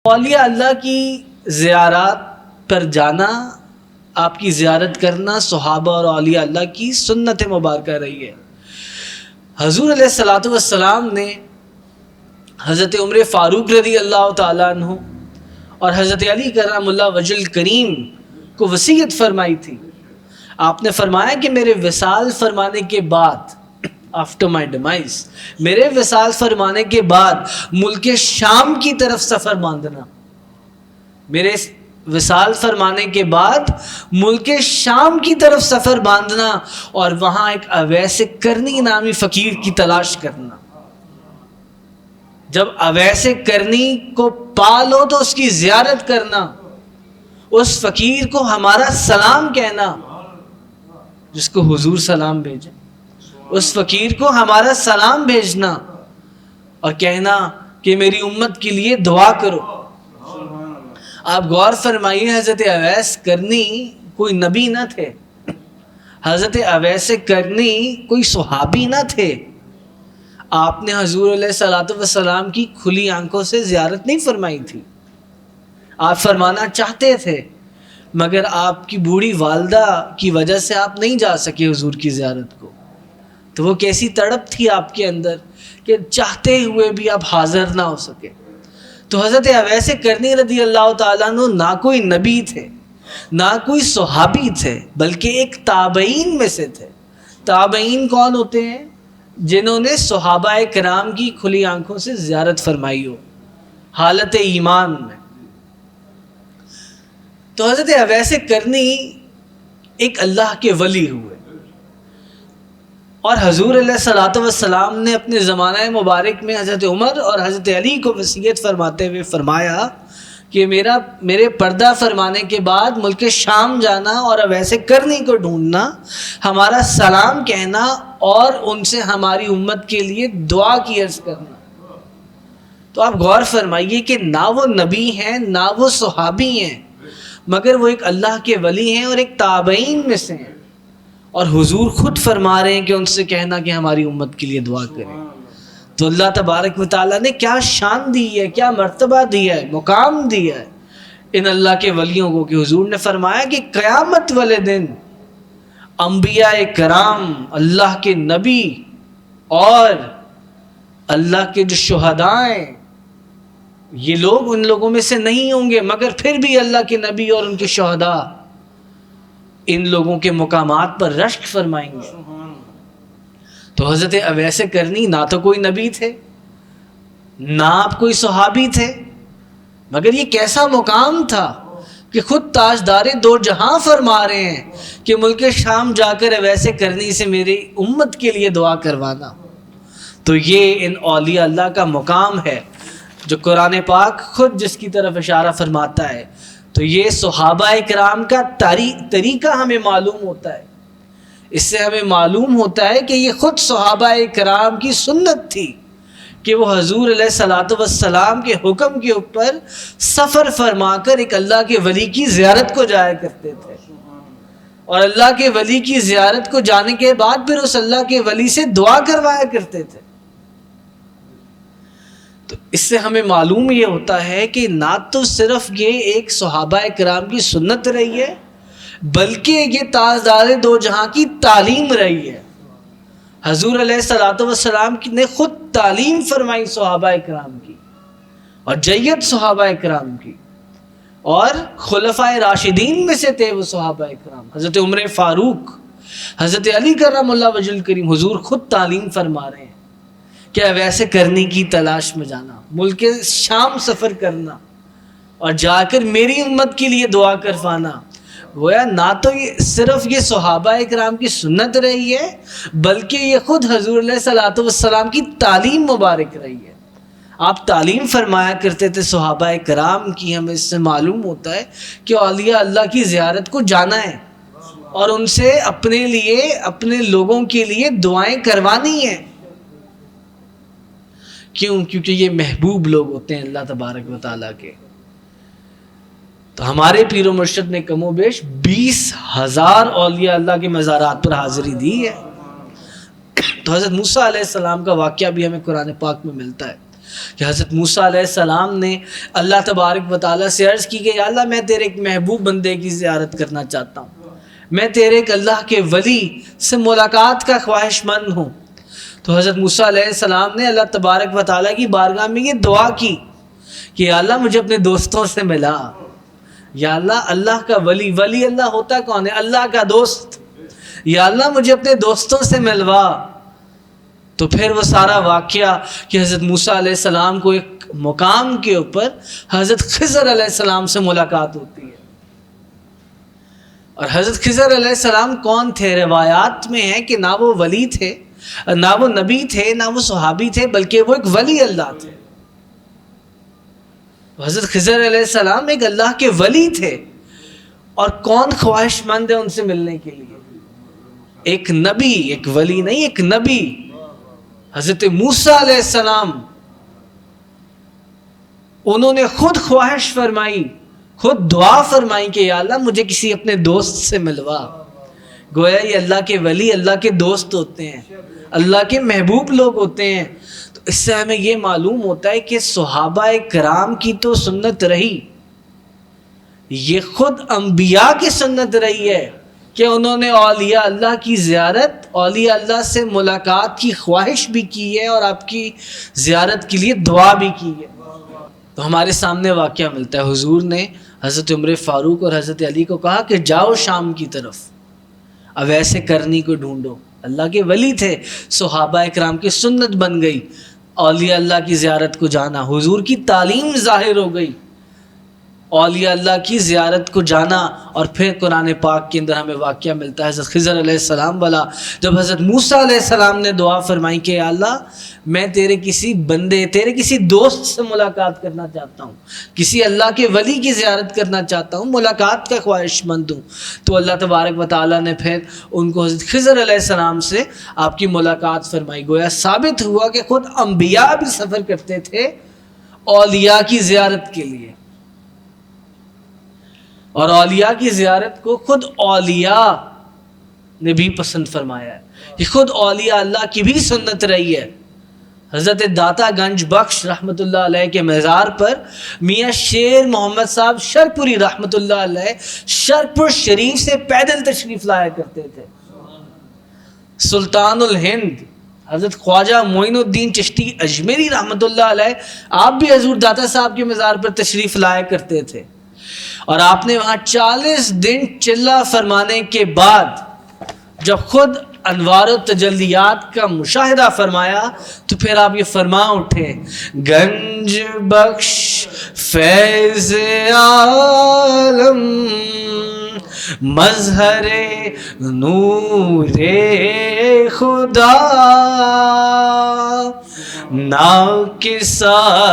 اولیاء اللہ کی زیارات پر جانا، آپ کی زیارت کرنا صحابہ اور اولیاء اللہ کی سنت مبارکہ رہی ہے۔ حضور علیہ الصلوۃ والسلام نے حضرت عمر فاروق رضی اللہ تعالیٰ عنہ اور حضرت علی کرم اللہ وجہ الکریم کو وصیت فرمائی تھی۔ آپ نے فرمایا کہ میرے وصال فرمانے کے بعد، آفٹر مائی ڈیمائز، میرے وصال فرمانے کے بعد ملک شام کی طرف سفر باندھنا، میرے وصال فرمانے کے بعد ملک شام کی طرف سفر باندھنا اور وہاں ایک اویس کرنی نامی فقیر کی تلاش کرنا۔ جب اویس کرنی کو پالو تو اس کی زیارت کرنا، اس فقیر کو ہمارا سلام کہنا، جس کو حضور سلام بھیجے، اس فقیر کو ہمارا سلام بھیجنا اور کہنا کہ میری امت کے لیے دعا کرو۔ آپ غور فرمائیے، حضرت اویس کرنی کوئی نبی نہ تھے، حضرت اویس کرنی کوئی صحابی نہ تھے۔ آپ نے حضور علیہ الصلوۃ والسلام کی کھلی آنکھوں سے زیارت نہیں فرمائی تھی، آپ فرمانا چاہتے تھے مگر آپ کی بوڑھی والدہ کی وجہ سے آپ نہیں جا سکے حضور کی زیارت کو۔ تو وہ کیسی تڑپ تھی آپ کے اندر کہ چاہتے ہوئے بھی آپ حاضر نہ ہو سکے۔ تو حضرت اویس کرنی رضی اللہ تعالیٰ عنہ نہ کوئی نبی تھے، نہ کوئی صحابی تھے، بلکہ ایک تابعین میں سے تھے۔ تابعین کون ہوتے ہیں؟ جنہوں نے صحابہ کرام کی کھلی آنکھوں سے زیارت فرمائی ہو حالت ایمان میں۔ تو حضرت اویس کرنی ایک اللہ کے ولی ہوئے اور حضور علیہ الصلوۃ والسلام نے اپنے زمانہ مبارک میں حضرت عمر اور حضرت علی کو وصیت فرماتے ہوئے فرمایا کہ میرے پردہ فرمانے کے بعد ملک شام جانا اور اویس کرنی کو ڈھونڈنا، ہمارا سلام کہنا اور ان سے ہماری امت کے لیے دعا کی عرض کرنا۔ تو آپ غور فرمائیے کہ نہ وہ نبی ہیں نہ وہ صحابی ہیں، مگر وہ ایک اللہ کے ولی ہیں اور ایک تابعین میں سے ہیں، اور حضور خود فرما رہے ہیں کہ ان سے کہنا کہ ہماری امت کے لیے دعا کریں۔ تو اللہ تبارک و تعالیٰ نے کیا شان دی ہے، کیا مرتبہ دیا ہے، مقام دیا ہے ان اللہ کے ولیوں کو کہ حضور نے فرمایا کہ قیامت والے دن انبیاء کرام، اللہ کے نبی اور اللہ کے جو شہداء ہیں، یہ لوگ ان لوگوں میں سے نہیں ہوں گے، مگر پھر بھی اللہ کے نبی اور ان کے شہداء ان لوگوں کے مقامات پر رشک فرمائیں گے۔ تو حضرت اویس کرنی نہ تو کوئی نبی تھے، نہ آپ کوئی صحابی تھے، مگر یہ کیسا مقام تھا کہ خود تاجدار دو جہاں فرما رہے ہیں کہ ملک شام جا کر اویس کرنی سے میری امت کے لیے دعا کروانا۔ تو یہ ان اولیاء اللہ کا مقام ہے جو قرآن پاک خود جس کی طرف اشارہ فرماتا ہے۔ تو یہ صحابہ کرام کا طریقہ ہمیں معلوم ہوتا ہے، اس سے ہمیں معلوم ہوتا ہے کہ یہ خود صحابہ کرام کی سنت تھی کہ وہ حضور علیہ الصلوۃ والسلام کے حکم کے اوپر سفر فرما کر ایک اللہ کے ولی کی زیارت کو جایا کرتے تھے، اور اللہ کے ولی کی زیارت کو جانے کے بعد پھر اس اللہ کے ولی سے دعا کروایا کرتے تھے۔ تو اس سے ہمیں معلوم یہ ہوتا ہے کہ نہ تو صرف یہ ایک صحابہ کرام کی سنت رہی ہے، بلکہ یہ تاجدار دو جہاں کی تعلیم رہی ہے۔ حضور علیہ الصلوۃ والسلام نے خود تعلیم فرمائی صحابہ کرام کی، اور جید صحابہ کرام کی، اور خلفائے راشدین میں سے تھے وہ صحابہ کرام، حضرت عمر فاروق، حضرت علی کرم اللہ وجہ الکریم، حضور خود تعلیم فرما رہے ہیں کہ اویس کرنی کی تلاش میں جانا، ملک شام سفر کرنا اور جا کر میری امت کے لیے دعا کروانا۔ گویا نہ تو یہ صرف یہ صحابہ کرام کی سنت رہی ہے، بلکہ یہ خود حضور علیہ الصلوۃ والسلام کی تعلیم مبارک رہی ہے۔ آپ تعلیم فرمایا کرتے تھے صحابہ کرام کی۔ ہمیں اس سے معلوم ہوتا ہے کہ اولیاء اللہ کی زیارت کو جانا ہے اور ان سے اپنے لیے، اپنے لوگوں کے لیے دعائیں کروانی ہیں۔ کیوں؟ کیونکہ یہ محبوب لوگ ہوتے ہیں اللہ تبارک و تعالیٰ کے۔ تو ہمارے پیر و مرشد نے کم و بیش 20,000 اولیاء اللہ کے مزارات پر حاضری دی ہے۔ تو حضرت موسیٰ علیہ السلام کا واقعہ بھی ہمیں قرآن پاک میں ملتا ہے کہ حضرت موسیٰ علیہ السلام نے اللہ تبارک و تعالیٰ سے عرض کی کہ یا اللہ میں تیرے ایک محبوب بندے کی زیارت کرنا چاہتا ہوں، میں تیرے ایک اللہ کے ولی سے ملاقات کا خواہش مند ہوں۔ تو حضرت موسیٰ علیہ السلام نے اللہ تبارک و تعالیٰ کی بارگاہ میں یہ دعا کی کہ یا اللہ مجھے اپنے دوستوں سے ملا، یا اللہ اللہ کا ولی، ولی اللہ ہوتا کون ہے؟ اللہ کا دوست، یا اللہ مجھے اپنے دوستوں سے ملوا۔ تو پھر وہ سارا واقعہ کہ حضرت موسیٰ علیہ السلام کو ایک مقام کے اوپر حضرت خضر علیہ السلام سے ملاقات ہوتی ہے۔ اور حضرت خضر علیہ السلام کون تھے؟ روایات میں ہے کہ نہ وہ ولی تھے، نہ وہ نبی تھے، نہ وہ صحابی تھے، بلکہ وہ ایک ولی اللہ تھے۔ حضرت خضر علیہ السلام ایک اللہ کے ولی تھے، اور کون خواہش مند ہے ان سے ملنے کے لیے؟ ایک نبی، ایک ولی نہیں، ایک نبی حضرت موسیٰ علیہ السلام۔ انہوں نے خود خواہش فرمائی، خود دعا فرمائی کہ یا اللہ مجھے کسی اپنے دوست سے ملوا۔ گویا یہ اللہ کے ولی اللہ کے دوست ہوتے ہیں، اللہ کے محبوب لوگ ہوتے ہیں۔ تو اس سے ہمیں یہ معلوم ہوتا ہے کہ صحابہ کرام کی تو سنت رہی، یہ خود انبیاء کی سنت رہی ہے کہ انہوں نے اولیاء اللہ کی زیارت، اولیاء اللہ سے ملاقات کی خواہش بھی کی ہے اور آپ کی زیارت کے لیے دعا بھی کی ہے۔ تو ہمارے سامنے واقعہ ملتا ہے، حضور نے حضرت عمر فاروق اور حضرت علی کو کہا کہ جاؤ شام کی طرف، اب ایسے کرنی کو ڈھونڈو۔ اللہ کے ولی تھے، صحابہ اکرام کی سنت بن گئی اولیاء اللہ کی زیارت کو جانا، حضور کی تعلیم ظاہر ہو گئی اولیاء اللہ کی زیارت کو جانا۔ اور پھر قرآن پاک کے اندر ہمیں واقعہ ملتا ہے حضرت خضر علیہ السلام والا، جب حضرت موسیٰ علیہ السلام نے دعا فرمائی کہ یا اللہ میں تیرے کسی بندے، تیرے کسی دوست سے ملاقات کرنا چاہتا ہوں، کسی اللہ کے ولی کی زیارت کرنا چاہتا ہوں، ملاقات کا خواہش مند ہوں، تو اللہ تبارک و تعالیٰ نے پھر ان کو حضرت خضر علیہ السلام سے آپ کی ملاقات فرمائی۔ گویا ثابت ہوا کہ خود انبیاء بھی سفر کرتے تھے اولیاء کی زیارت کے لیے، اور اولیاء کی زیارت کو خود اولیاء نے بھی پسند فرمایا ہے، کہ خود اولیاء اللہ کی بھی سنت رہی ہے۔ حضرت داتا گنج بخش رحمۃ اللہ علیہ کے مزار پر میاں شیر محمد صاحب شرپوری رحمۃ اللہ علیہ شرپور شریف سے پیدل تشریف لایا کرتے تھے۔ سلطان الہند حضرت خواجہ معین الدین چشتی اجمیری رحمۃ اللہ علیہ، آپ بھی حضور داتا صاحب کے مزار پر تشریف لایا کرتے تھے، اور آپ نے وہاں 40 دن چلہ فرمانے کے بعد جب خود انوار و تجلیات کا مشاہدہ فرمایا تو پھر آپ یہ فرما اٹھے، گنج بخش فیض عالم مظہر نور خدا ناکسارا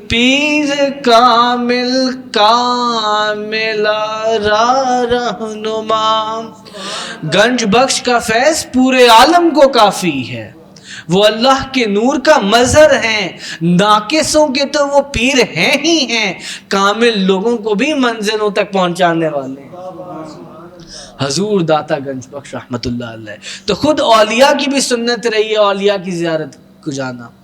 پیر کامل کاملا رہنما۔ گنج بخش کا فیض پورے عالم کو کافی ہے، وہ اللہ کے نور کا مظہر ہیں، ناقصوں کے تو وہ پیر ہیں ہی ہیں، کامل لوگوں کو بھی منزلوں تک پہنچانے والے ہیں۔ حضور داتا گنج بخش رحمۃ اللہ علیہ۔ تو خود اولیاء کی بھی سنت رہی ہے اولیاء کی زیارت کو جانا۔